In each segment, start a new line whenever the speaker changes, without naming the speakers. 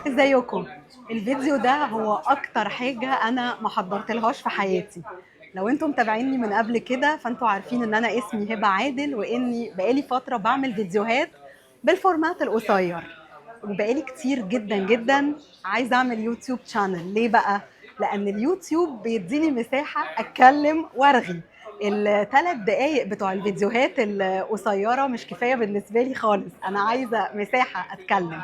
ازيكم؟ الفيديو ده هو اكتر حاجة انا ما حضرتلهاش في حياتي. لو انتم متابعيني من قبل كده فانتوا عارفين ان انا اسمي هبة عادل، واني بقالي فترة بعمل فيديوهات بالفورمات القصير، وبقالي كتير جدا جدا عايزة اعمل يوتيوب شانل. ليه بقى؟ لان اليوتيوب بيديني مساحة اتكلم وارغي. الثلاث دقايق بتوع الفيديوهات القصيرة مش كفاية بالنسبة لي خالص، انا عايزة مساحة اتكلم.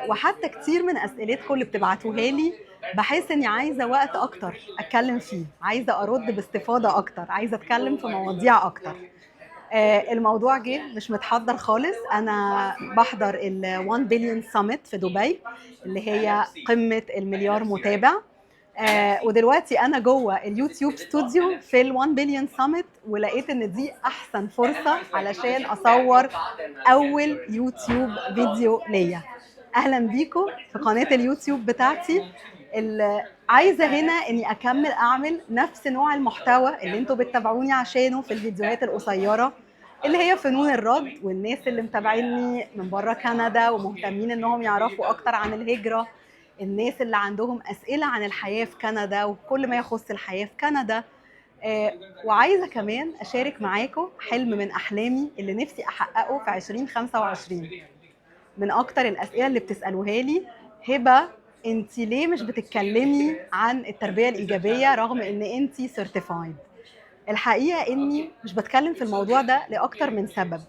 وحتى كتير من اسئلتكم اللي بتبعتوها لي بحس اني عايزه وقت اكتر اتكلم فيه، عايزه ارد باستفاضه اكتر، عايزه اتكلم في مواضيع اكتر. الموضوع جه مش متحضر خالص. انا بحضر ال 1 بليون سامت في دبي، اللي هي قمه المليار متابع. ودلوقتي انا جوه اليوتيوب ستوديو في ال 1 بليون سامت، ولقيت ان دي احسن فرصه علشان اصور اول يوتيوب فيديو ليا. اهلا بيكم في قناه اليوتيوب بتاعتي. عايزه هنا اني اكمل اعمل نفس نوع المحتوى اللي انتوا بتتابعوني عشانه في الفيديوهات القصيره، اللي هي فنون الرد. والناس اللي متابعيني من بره كندا ومهتمين انهم يعرفوا اكتر عن الهجره، الناس اللي عندهم اسئله عن الحياه في كندا وكل ما يخص الحياه في كندا. وعايزه كمان اشارك معاكم حلم من احلامي اللي نفسي احققه في 2025. من اكتر الاسئله اللي بتسالوها لي: هبه، انت ليه مش بتتكلمي عن التربيه الايجابيه رغم ان انت سيرتيفايد؟ الحقيقه اني مش بتكلم في الموضوع ده لاكتر من سبب.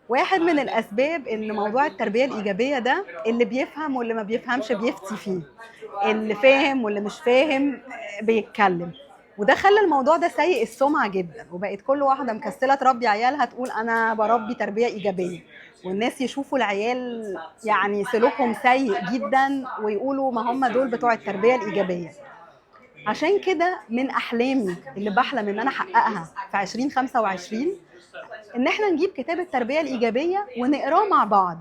واحد من الاسباب ان موضوع التربيه الايجابيه ده اللي بيفهم واللي ما بيفهمش بيفتي فيه، اللي فاهم واللي مش فاهم بيتكلم. وده خلى الموضوع ده سيء السمعه جدا، وبقت كل واحده مكسله تربي عيالها تقول انا بربي تربيه ايجابيه، والناس يشوفوا العيال يعني سلوكهم سيء جدا ويقولوا ما هم دول بتوع التربيه الايجابيه. عشان كده من احلامي اللي بحلم ان انا احققها في 2025 ان احنا نجيب كتاب التربيه الايجابيه ونقراه مع بعض.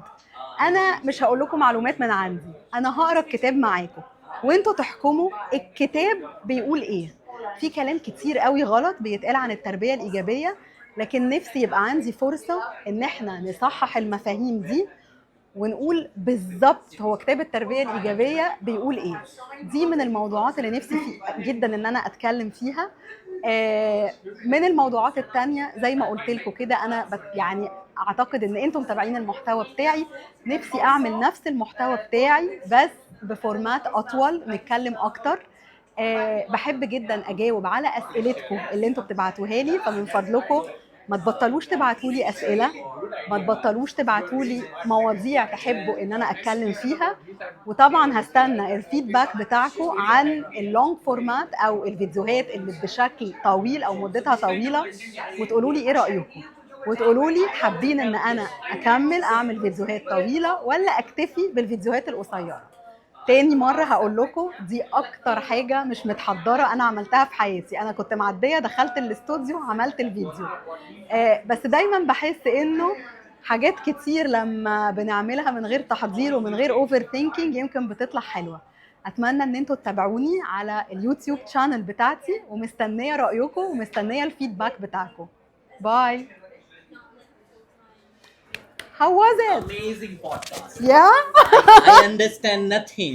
انا مش هقول لكم معلومات من عندي، انا هقرا الكتاب معاكم وانتوا تحكموا الكتاب بيقول ايه. في كلام كتير قوي غلط بيتقال عن التربيه الايجابيه، لكن نفسي يبقى عندي فرصه ان احنا نصحح المفاهيم دي ونقول بالظبط هو كتاب التربيه الايجابيه بيقول ايه. دي من الموضوعات اللي نفسي جدا ان انا اتكلم فيها. من الموضوعات التانية زي ما قلت لكم كده، انا يعني اعتقد ان انتم متابعين المحتوى بتاعي، نفسي اعمل نفس المحتوى بتاعي بس بفورمات اطول، نتكلم اكتر. بحب جدا اجاوب على اسئلتكم اللي انتم بتبعتوها لي، فمن فضلكم ما تبطلوش تبعتوا لي اسئله، ما تبطلوش تبعتوا لي مواضيع تحبوا ان انا اتكلم فيها. وطبعا هستنى الفيدباك بتاعكم عن اللونج فورمات او الفيديوهات اللي بشكل طويل او مدتها طويله، وتقولوا لي ايه رايكم، وتقولوا لي حابين ان انا اكمل اعمل فيديوهات طويله ولا اكتفي بالفيديوهات القصيره. تاني مرة هقول لكم دي أكتر حاجة مش متحضرة أنا عملتها في حياتي. أنا كنت معدية دخلت الاستوديو عملت الفيديو. بس دايما بحس إنه حاجات كتير لما بنعملها من غير تحضير ومن غير اوفر ثينكينج يمكن بتطلع حلوة. أتمنى إن انتوا تتابعوني على اليوتيوب شانل بتاعتي، ومستنية رأيكم ومستنية الفيدباك بتاعكم. باي. How was it?
Amazing podcast.
Yeah.
I understand nothing.